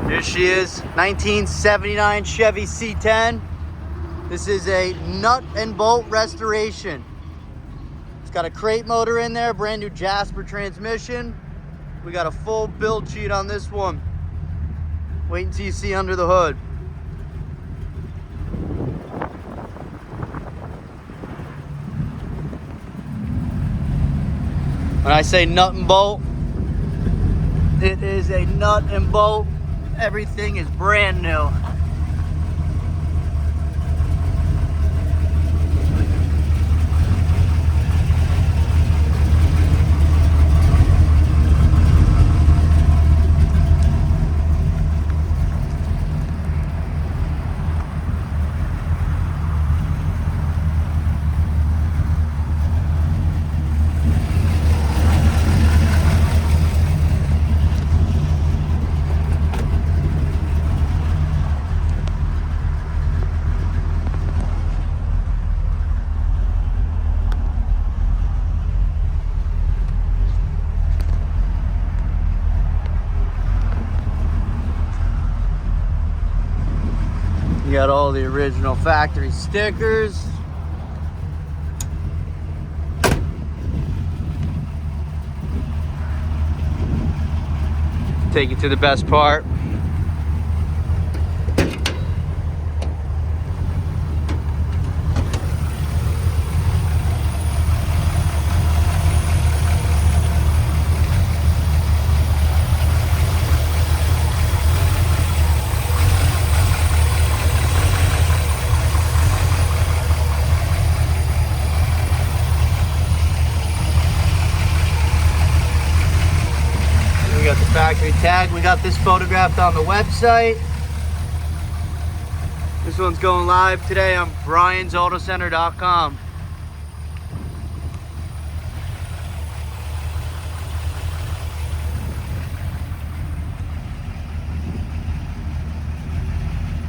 Here she is, 1979 Chevy C10. This is a nut and bolt restoration. It's got a crate motor in there, brand new Jasper transmission. We got a full build sheet on this one. Wait until you see under the hood. When I say nut and bolt, it is a nut and bolt. Everything is brand new. You got all the original factory stickers. Take you to the best part. We got the factory tag. We got this photographed on the website. This one's going live today on briansautocenter.com.